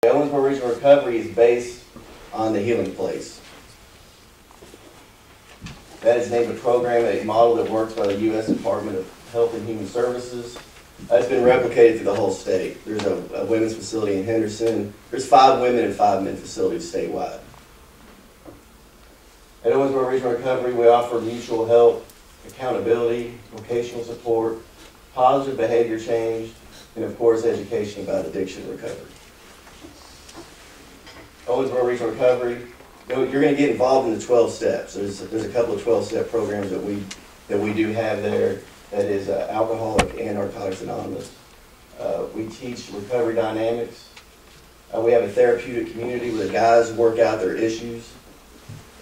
Owensboro Regional Recovery is based on the Healing Place. That is named a program, a model that works by the U.S. Department of Health and Human Services. It's been replicated through the whole state. There's a women's facility in Henderson. There's 5 women and 5 men facilities statewide. At Owensboro Regional Recovery, we offer mutual help, accountability, vocational support, positive behavior change, and of course, education about addiction recovery. Owensboro Regional Recovery, you're going to get involved in the 12 steps. There's a couple of 12-step programs that we do have there. That is Alcoholic and Narcotics Anonymous. We teach recovery dynamics. We have a therapeutic community where the guys work out their issues.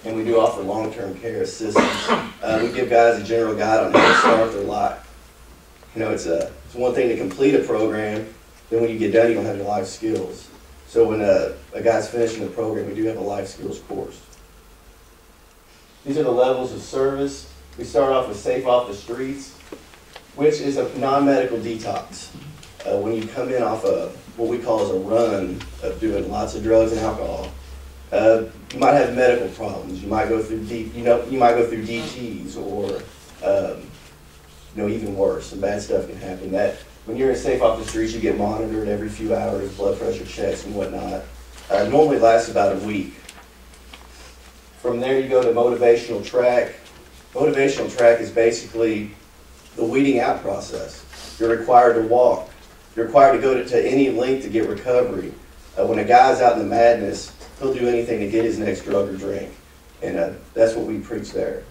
And we do offer long-term care assistance. We give guys a general guide on how to start their life. You know, it's one thing to complete a program, then when you get done, you don't have any life skills. So when a guy's finishing the program, we do have a life skills course. These are the levels of service. We start off with Safe Off the Streets, which is a non-medical detox. When you come in off of what we call as a run of doing lots of drugs and alcohol, you might have medical problems. You might go through you might go through DTs, or even worse. Some bad stuff can happen. That when you're Safe Off the Streets, you get monitored every few hours, blood pressure checks and whatnot. Normally lasts about a week. From there, you go to motivational track. Motivational track is basically the weeding out process. You're required to walk. You're required to go to any length to get recovery. When a guy's out in the madness, he'll do anything to get his next drug or drink. And that's what we preach there.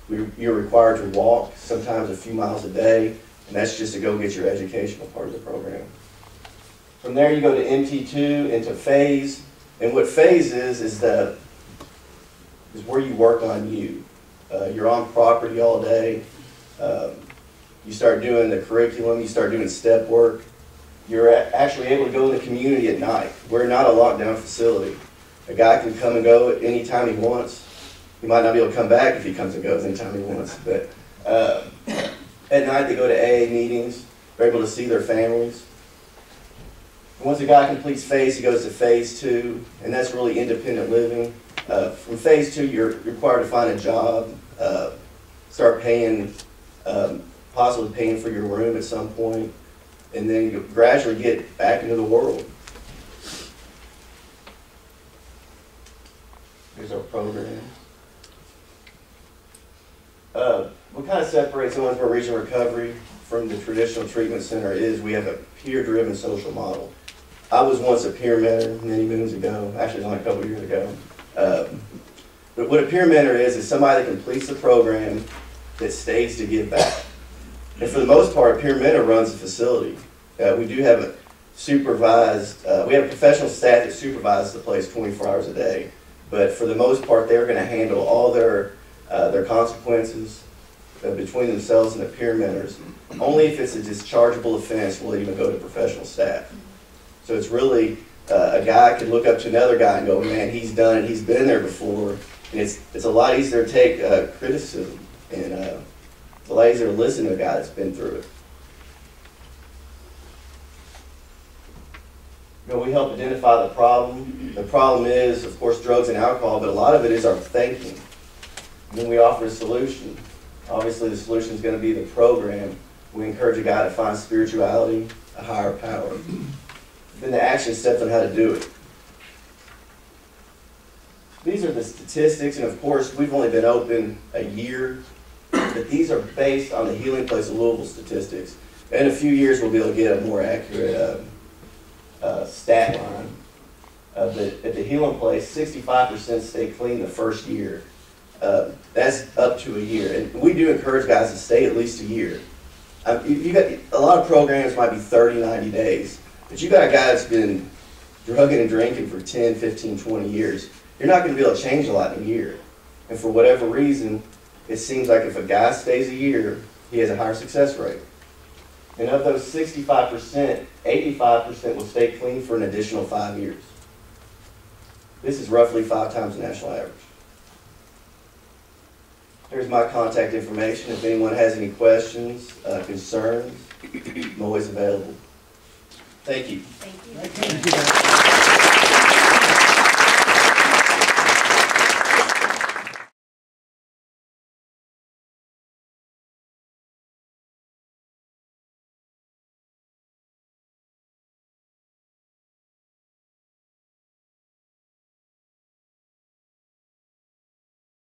You're required to walk, sometimes a few miles a day, and that's just to go get your educational part of the program. From there, you go to MT2 into phase. And what phase is where you work on you. You're on property all day. You start doing the curriculum, you start doing step work. You're actually able to go in the community at night. We're not a lockdown facility. A guy can come and go at any time he wants. He might not be able to come back if he comes and goes anytime he wants. But at night they go to AA meetings. They're able to see their families. And once a guy completes phase, he goes to phase 2, and that's really independent living. From phase 2, you're required to find a job, start paying, possibly paying for your room at some point, and then you gradually get back into the world. Here's our program. What kind of separates Owensboro Regional Recovery from the traditional treatment center is we have a peer-driven social model. I was once a peer mentor many moons ago, actually it was only a couple of years ago. But what a peer mentor is somebody that completes the program that stays to give back. And for the most part, a peer mentor runs a facility. We do have a supervised, we have a professional staff that supervises the place 24 hours a day. But for the most part, they're going to handle all their consequences between themselves and the peer mentors. Only if it's a dischargeable offense will it even go to professional staff. So it's really, a guy can look up to another guy and go, man, he's done it, he's been there before. And it's a lot easier to take criticism, and it's a lot easier to listen to a guy that's been through it. We help identify the problem. The problem is, of course, drugs and alcohol, but a lot of it is our thinking. And then we offer a solution. Obviously, the solution is going to be the program. We encourage a guy to find spirituality, a higher power. Then the action steps on how to do it. These are the statistics, and of course, we've only been open a year, but these are based on the Healing Place of Louisville statistics. In a few years, we'll be able to get a more accurate stat line. But at the Healing Place, 65% stay clean the first year. That's up to a year. And we do encourage guys to stay at least a year. You got, a lot of programs might be 30, 90 days. But you got a guy that's been drugging and drinking for 10, 15, 20 years. You're not going to be able to change a lot in a year. And for whatever reason, it seems like if a guy stays a year, he has a higher success rate. And of those 65%, 85% will stay clean for an additional 5 years. This is roughly 5 times the national average. Here's my contact information. If anyone has any questions, concerns, I'm always available. Thank you. Thank you. Thank you.